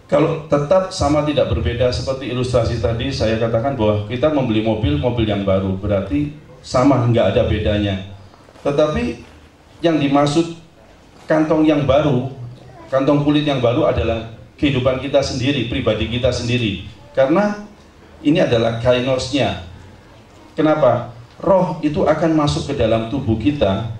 Kalau tetap sama tidak berbeda seperti ilustrasi tadi, saya katakan bahwa kita membeli mobil yang baru, berarti sama, nggak ada bedanya. Tetapi yang dimaksud kantong yang baru, kantong kulit yang baru adalah kehidupan kita sendiri, pribadi kita sendiri. Karena ini adalah kainosnya. Kenapa? Roh itu akan masuk ke dalam tubuh kita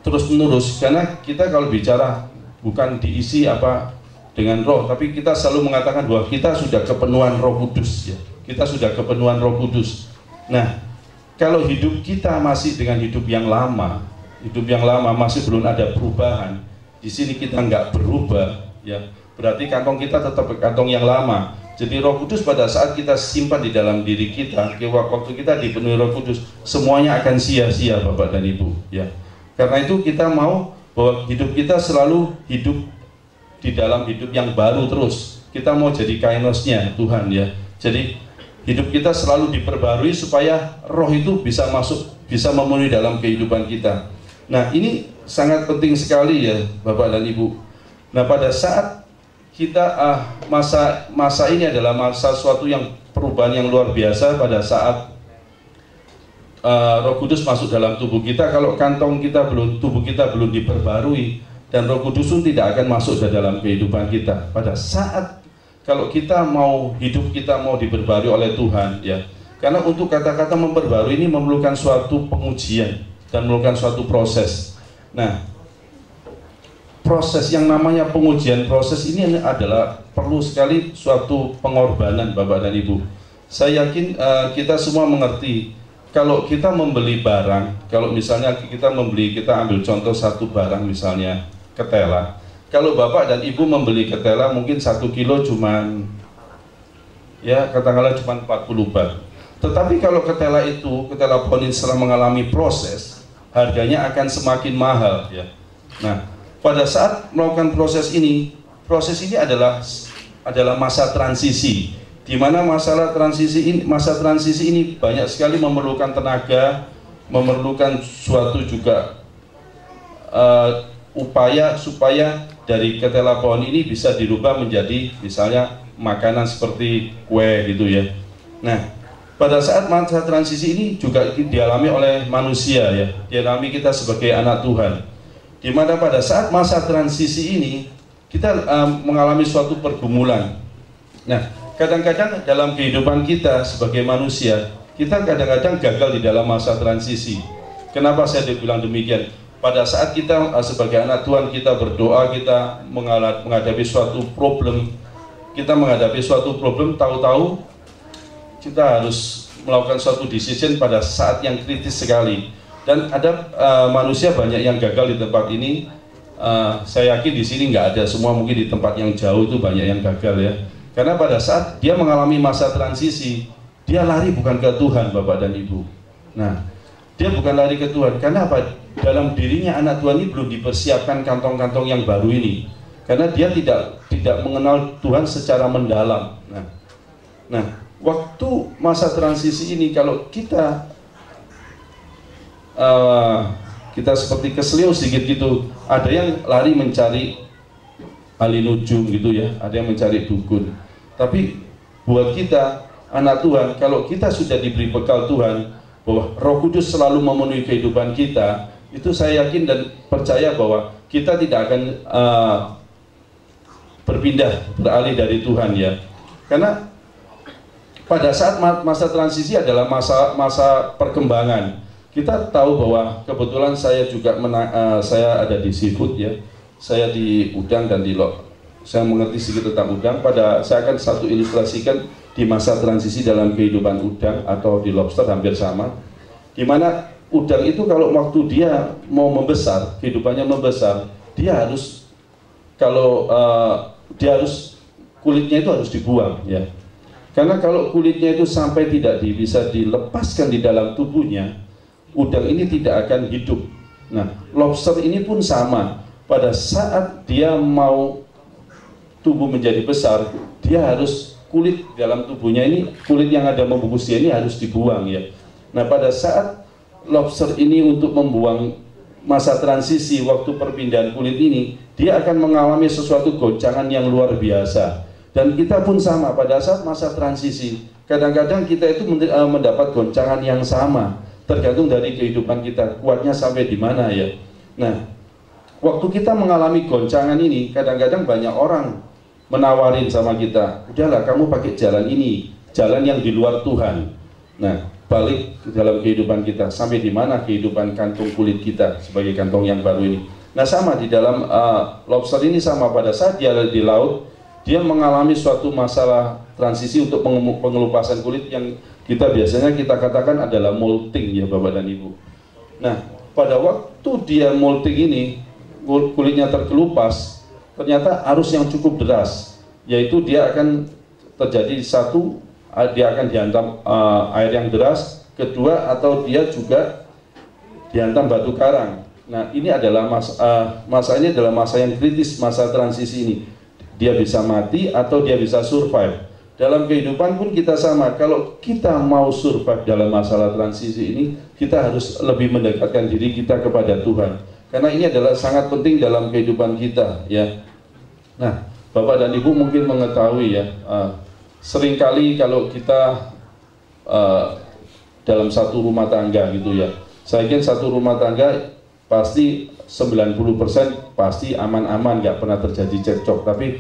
terus menerus, karena kita kalau bicara bukan diisi apa dengan roh, tapi kita selalu mengatakan bahwa kita sudah kepenuhan Roh Kudus ya. Kita sudah kepenuhan Roh Kudus. Nah, kalau hidup kita masih dengan hidup yang lama masih belum ada perubahan, di sini kita nggak berubah ya, berarti kantong kita tetap kantong yang lama. Jadi Roh Kudus pada saat kita simpan di dalam diri kita, waktu kita dipenuhi Roh Kudus, semuanya akan sia-sia Bapak dan Ibu ya. Karena itu kita mau bahwa hidup kita selalu hidup di dalam hidup yang baru terus. Kita mau jadi kainosnya Tuhan ya. Jadi hidup kita selalu diperbarui supaya roh itu bisa masuk, bisa memenuhi dalam kehidupan kita. Nah, ini sangat penting sekali ya Bapak dan Ibu. Nah, pada saat kita masa ini adalah masa suatu yang perubahan yang luar biasa. Pada saat Roh Kudus masuk dalam tubuh kita, kalau kantong kita belum, tubuh kita belum diperbarui, dan Roh Kudus pun tidak akan masuk ke dalam kehidupan kita. Pada saat kalau kita mau hidup kita mau diperbarui oleh Tuhan ya. Karena untuk kata-kata memperbarui ini memerlukan suatu pengujian dan memerlukan suatu proses. Nah, proses yang namanya pengujian, proses ini adalah perlu sekali suatu pengorbanan Bapak dan Ibu. Saya yakin kita semua mengerti kalau kita membeli barang, kalau misalnya kita ambil contoh satu barang misalnya ketela. Kalau Bapak dan Ibu membeli ketela mungkin 1 kilo cuman ya katakanlah cuma 40 baht. Tetapi kalau ketela pohon ini setelah mengalami proses, harganya akan semakin mahal ya. Nah, pada saat melakukan proses ini adalah masa transisi, di mana masa transisi ini banyak sekali memerlukan tenaga, memerlukan suatu juga upaya supaya dari ketela pohon ini bisa dirubah menjadi misalnya makanan seperti kue gitu ya. Nah, pada saat masa transisi ini juga dialami oleh manusia ya, dialami kita sebagai anak Tuhan, di mana pada saat masa transisi ini kita mengalami suatu pergumulan. Nah, kadang-kadang dalam kehidupan kita sebagai manusia, kita kadang-kadang gagal di dalam masa transisi. Kenapa saya bilang demikian? Pada saat kita sebagai anak Tuhan, kita berdoa, kita menghadapi suatu problem, tahu-tahu kita harus melakukan suatu decision pada saat yang kritis sekali. Dan ada manusia banyak yang gagal di tempat ini. Saya yakin di sini nggak ada semua, mungkin di tempat yang jauh itu banyak yang gagal ya. Karena pada saat dia mengalami masa transisi, dia lari bukan ke Tuhan Bapak dan Ibu. Nah, dia bukan lari ke Tuhan, karena apa? Dalam dirinya anak Tuhan ini belum dipersiapkan kantong-kantong yang baru ini, karena dia tidak mengenal Tuhan secara mendalam. Nah, waktu masa transisi ini kalau kita seperti keseliu sedikit gitu, ada yang lari mencari alinujung gitu ya, ada yang mencari dukun. Tapi buat kita anak Tuhan, kalau kita sudah diberi bekal Tuhan bahwa Roh Kudus selalu memenuhi kehidupan kita, itu saya yakin dan percaya bahwa kita tidak akan beralih dari Tuhan ya. Karena pada saat masa transisi adalah masa perkembangan. Kita tahu bahwa kebetulan saya juga saya ada di seafood ya. Saya di udang dan di saya mengerti sedikit tentang udang. Saya akan satu ilustrasikan di masa transisi dalam kehidupan udang atau di lobster hampir sama. Di mana udang itu kalau waktu dia mau membesar, kehidupannya membesar, dia harus kulitnya itu harus dibuang ya. Karena kalau kulitnya itu sampai tidak bisa dilepaskan di dalam tubuhnya, udang ini tidak akan hidup. Nah, lobster ini pun sama. Pada saat dia mau tubuh menjadi besar, dia harus kulit dalam tubuhnya ini, kulit yang ada membungkus dia ini harus dibuang ya. Nah, pada saat lobster ini untuk membuang masa transisi waktu perpindahan kulit ini, dia akan mengalami sesuatu goncangan yang luar biasa. Dan kita pun sama pada saat masa transisi. Kadang-kadang kita itu mendapat goncangan yang sama, tergantung dari kehidupan kita, kuatnya sampai di mana ya. Nah, waktu kita mengalami goncangan ini, kadang-kadang banyak orang menawarin sama kita, udahlah kamu pakai jalan ini, jalan yang di luar Tuhan. Nah, balik ke dalam kehidupan kita, sampai di mana kehidupan kantung kulit kita sebagai kantong yang baru ini. Nah, sama di dalam lobster ini sama, pada saat dia di laut, dia mengalami suatu masalah transisi untuk pengelupasan kulit yang biasanya kita katakan adalah molting ya Bapak dan Ibu. Nah, pada waktu dia molting ini, kulitnya terkelupas, ternyata arus yang cukup deras, yaitu dia akan terjadi satu, dia akan dihantam air yang deras, kedua atau dia juga dihantam batu karang. Nah, ini adalah masa ini adalah masa yang kritis, masa transisi ini. Dia bisa mati atau dia bisa survive. Dalam kehidupan pun kita sama. Kalau kita mau survive dalam masalah transisi ini, kita harus lebih mendekatkan diri kita kepada Tuhan. Karena ini adalah sangat penting dalam kehidupan kita, ya. Nah, Bapak dan Ibu mungkin mengetahui ya, seringkali kalau kita dalam satu rumah tangga gitu ya, saya yakin satu rumah tangga pasti 90% pasti aman-aman, nggak pernah terjadi cekcok, tapi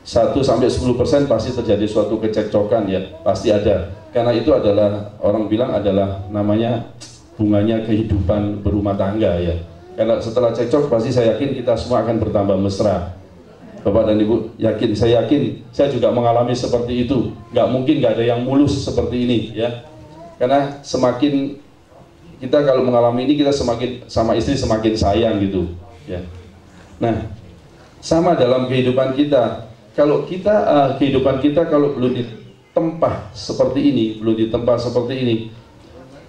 1-10% pasti terjadi suatu kecekcokan ya, pasti ada. Karena itu adalah, orang bilang adalah namanya bunganya kehidupan berumah tangga ya. Karena setelah cekcok pasti saya yakin kita semua akan bertambah mesra. Bapak dan Ibu yakin, saya juga mengalami seperti itu. Nggak mungkin nggak ada yang mulus seperti ini ya. Karena semakin kita kalau mengalami ini, kita semakin sama istri semakin sayang gitu ya. Nah, sama dalam kehidupan kita. Kalau kita kehidupan kita kalau belum ditempa seperti ini,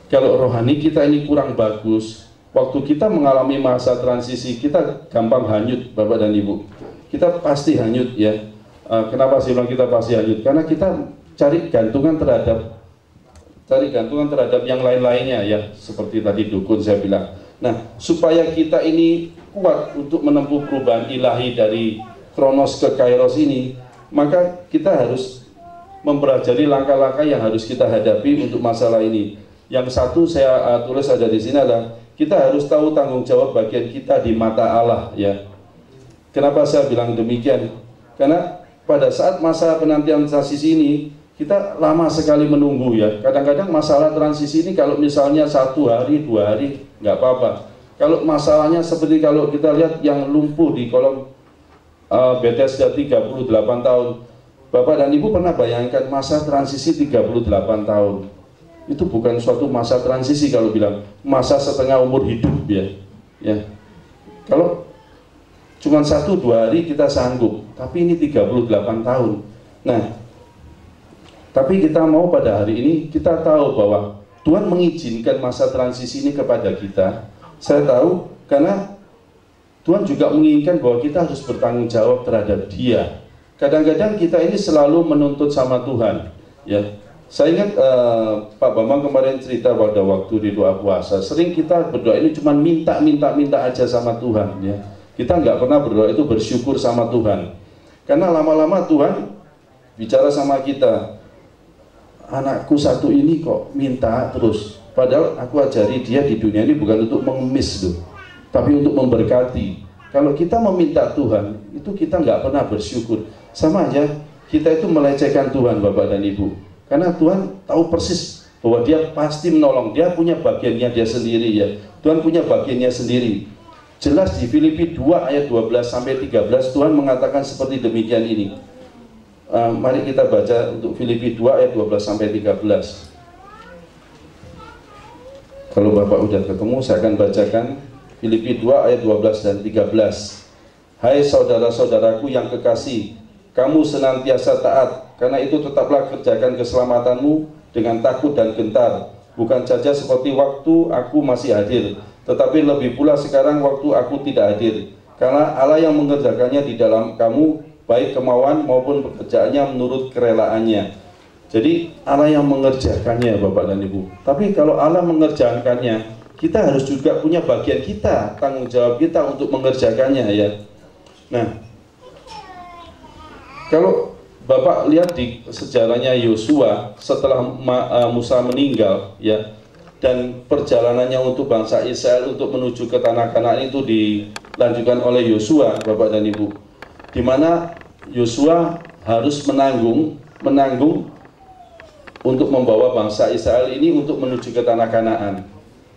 kalau rohani kita ini kurang bagus, waktu kita mengalami masa transisi kita gampang hanyut Bapak dan Ibu. Kita pasti hanyut ya. Kenapa sih bilang kita pasti hanyut? Karena kita cari gantungan terhadap yang lain-lainnya ya, seperti tadi dukun saya bilang. Nah, supaya kita ini kuat untuk menempuh perubahan ilahi dari Kronos ke Kairos ini, maka kita harus mempelajari langkah-langkah yang harus kita hadapi untuk masalah ini. Yang satu saya tulis ada di sini adalah kita harus tahu tanggung jawab bagian kita di mata Allah ya. Kenapa saya bilang demikian? Karena pada saat masa penantian transisi ini, kita lama sekali menunggu ya. Kadang-kadang masalah transisi ini kalau misalnya 1 hari, 2 hari, nggak apa-apa. Kalau masalahnya seperti kalau kita lihat yang lumpuh di kolom Bethesda 38 tahun. Bapak dan Ibu pernah bayangkan masa transisi 38 tahun. Itu bukan suatu masa transisi kalau bilang, masa setengah umur hidup ya. Kalau cuma 1-2 hari kita sanggup, tapi ini 38 tahun. Nah, tapi kita mau pada hari ini kita tahu bahwa Tuhan mengizinkan masa transisi ini kepada kita. Saya tahu karena Tuhan juga menginginkan bahwa kita harus bertanggung jawab terhadap Dia. Kadang-kadang kita ini selalu menuntut sama Tuhan. Ya, saya ingat Pak Bambang kemarin cerita pada waktu di doa puasa. Sering kita berdoa ini cuma minta aja sama Tuhan. Ya, kita nggak pernah berdoa itu bersyukur sama Tuhan. Karena lama-lama Tuhan bicara sama kita. Anakku satu ini kok minta terus. Padahal aku ajari dia di dunia ini bukan untuk mengemis loh, tapi untuk memberkati. Kalau kita meminta Tuhan, itu kita nggak pernah bersyukur. Sama aja, kita itu melecehkan Tuhan Bapak dan Ibu. Karena Tuhan tahu persis bahwa Dia pasti menolong. Dia punya bagiannya Dia sendiri ya. Tuhan punya bagiannya sendiri. Jelas di Filipi 2 ayat 12-13 Tuhan mengatakan seperti demikian ini. Mari kita baca untuk Filipi 2 ayat 12-13. Kalau Bapak udah ketemu, saya akan bacakan Filipi 2 ayat 12 dan 13. Hai saudara-saudaraku yang kekasih, kamu senantiasa taat, karena itu tetaplah kerjakan keselamatanmu dengan takut dan gentar, bukan saja seperti waktu aku masih hadir, tetapi lebih pula sekarang waktu aku tidak hadir. Karena Allah yang mengerjakannya di dalam kamu, baik kemauan maupun pekerjaannya menurut kerelaannya. Jadi Allah yang mengerjakannya Bapak dan Ibu. Tapi kalau Allah mengerjakannya, kita harus juga punya bagian kita, tanggung jawab kita untuk mengerjakannya ya. Nah, kalau Bapak lihat di sejarahnya Yosua setelah Musa meninggal, ya, dan perjalanannya untuk bangsa Israel untuk menuju ke tanah Kanaan itu dilanjutkan oleh Yosua, Bapak dan Ibu, di mana Yosua harus menanggung untuk membawa bangsa Israel ini untuk menuju ke tanah Kanaan.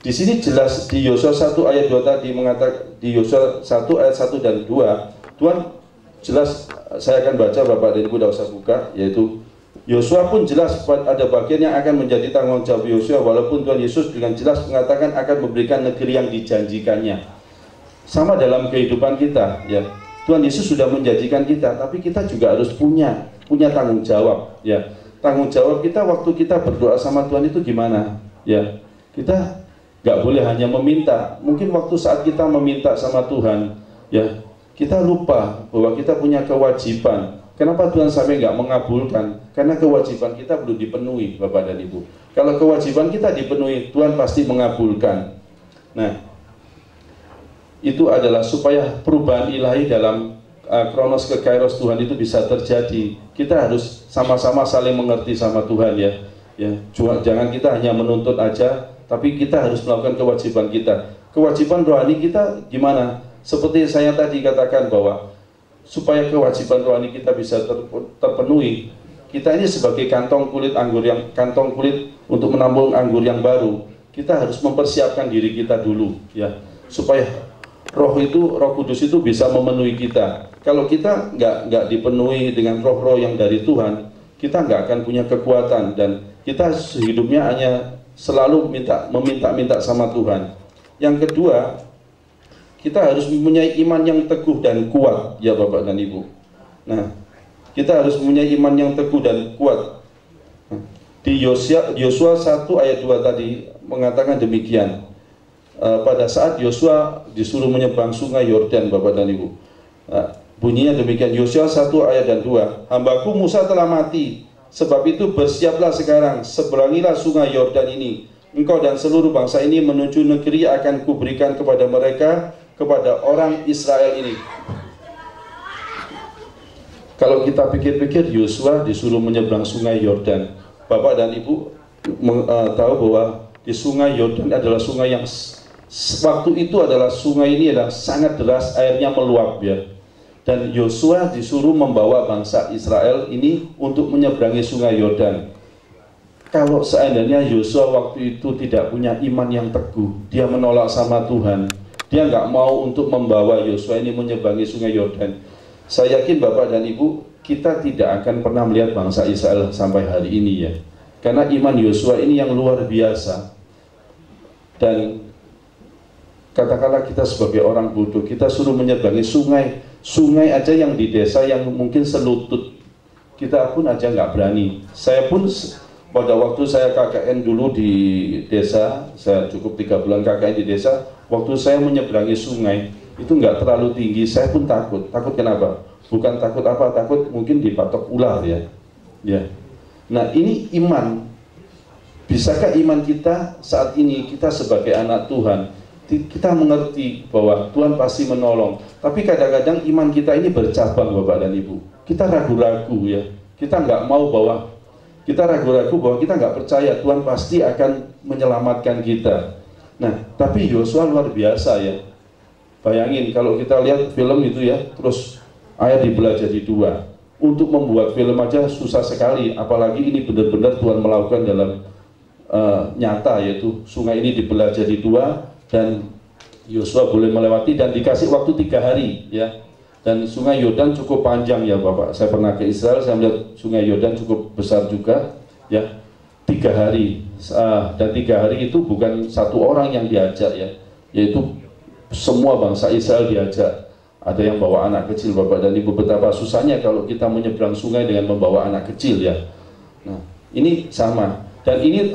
Di sini jelas di Yosua 1 ayat 2 tadi mengatakan, di Yosua 1 ayat 1 dan 2, Tuhan jelas, saya akan baca Bapak dan Ibu, tidak usah buka, yaitu Yosua pun jelas ada bagian yang akan menjadi tanggung jawab Yosua, walaupun Tuhan Yesus dengan jelas mengatakan akan memberikan negeri yang dijanjikannya. Sama dalam kehidupan kita, ya. Tuhan Yesus sudah menjanjikan kita, tapi kita juga harus punya tanggung jawab, ya. Tanggung jawab kita waktu kita berdoa sama Tuhan itu gimana, ya. Kita nggak boleh hanya meminta. Mungkin waktu saat kita meminta sama Tuhan, ya, kita lupa bahwa kita punya kewajiban. Kenapa Tuhan sampai nggak mengabulkan? Karena kewajiban kita belum dipenuhi, Bapak dan Ibu. Kalau kewajiban kita dipenuhi, Tuhan pasti mengabulkan. Nah, itu adalah supaya perubahan ilahi dalam kronos ke kairos Tuhan itu bisa terjadi. Kita harus sama-sama saling mengerti sama Tuhan, ya. Jangan kita hanya menuntut aja, tapi kita harus melakukan kewajiban kita. Kewajiban rohani kita gimana? Seperti saya tadi katakan bahwa supaya kewajiban rohani kita bisa terpenuhi, kita ini sebagai kantong kulit untuk menampung anggur yang baru, kita harus mempersiapkan diri kita dulu, ya, supaya Roh Kudus itu bisa memenuhi kita. Kalau kita nggak dipenuhi dengan roh-roh yang dari Tuhan, kita nggak akan punya kekuatan, dan kita hidupnya hanya selalu meminta sama Tuhan. Yang kedua, kita harus mempunyai iman yang teguh dan kuat, ya Bapak dan Ibu. Nah, kita harus mempunyai iman yang teguh dan kuat. Di Yosua 1 ayat 2 tadi mengatakan demikian. Pada saat Yosua disuruh menyeberang sungai Yordan, Bapak dan Ibu, bunyinya demikian, Yosua 1 ayat dan 2, hambaku Musa telah mati, sebab itu bersiaplah sekarang, seberangilah sungai Yordan ini, engkau dan seluruh bangsa ini menuju negeri yang akan kuberikan kepada mereka, kepada orang Israel ini. Kalau kita pikir-pikir, Yosua disuruh menyeberang sungai Yordan. Bapak dan Ibu tahu bahwa di sungai Yordan adalah sungai yang waktu itu adalah sungai ini adalah sangat deras, airnya meluap, ya. Dan Yosua disuruh membawa bangsa Israel ini untuk menyeberangi sungai Yordan. Kalau seandainya Yosua waktu itu tidak punya iman yang teguh, dia menolak sama Tuhan, dia nggak mau untuk membawa Yosua ini menyeberangi sungai Yordan, saya yakin Bapak dan Ibu, kita tidak akan pernah melihat bangsa Israel sampai hari ini, ya. Karena iman Yosua ini yang luar biasa. Dan katakanlah kita sebagai orang bodoh, kita suruh menyeberangi sungai aja yang di desa yang mungkin selutut, kita pun aja nggak berani. Saya pun pada waktu saya KKN dulu di desa, saya cukup 3 bulan KKN di desa, waktu saya menyeberangi sungai itu nggak terlalu tinggi, saya pun takut. Takut kenapa? Bukan takut apa, takut mungkin dipatok ular, ya. Nah, ini iman. Bisakah iman kita saat ini, kita sebagai anak Tuhan, kita mengerti bahwa Tuhan pasti menolong, tapi kadang-kadang iman kita ini bercabang, Bapak dan Ibu. Kita ragu-ragu, ya. Kita ragu-ragu bahwa kita nggak percaya Tuhan pasti akan menyelamatkan kita. Nah, tapi Yosua luar biasa, ya. Bayangin kalau kita lihat film itu, ya, terus air dibelah jadi 2. Untuk membuat film aja susah sekali, apalagi ini benar-benar Tuhan melakukan dalam nyata, yaitu sungai ini dibelah jadi 2 dan Yosua boleh melewati dan dikasih waktu 3 hari, ya. Dan sungai Yordan cukup panjang, ya Bapak. Saya pernah ke Israel, saya melihat sungai Yordan cukup besar juga, ya. 3 hari, dan 3 hari itu bukan satu orang yang diajak, ya, yaitu semua bangsa Israel diajak. Ada yang bawa anak kecil, Bapak dan Ibu. Betapa susahnya kalau kita menyeberang sungai dengan membawa anak kecil, ya. Nah, ini sama. Dan ini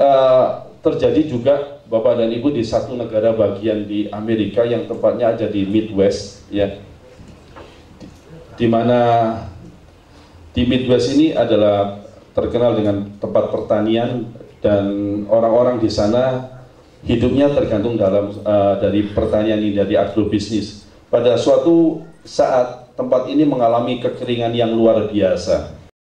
terjadi juga, Bapak dan Ibu, di satu negara bagian di Amerika yang tepatnya ada di Midwest, ya. Di mana di Midwest ini adalah terkenal dengan tempat pertanian, dan orang-orang di sana hidupnya tergantung dari pertanian ini, dari agrobisnis. Pada suatu saat tempat ini mengalami kekeringan yang luar biasa.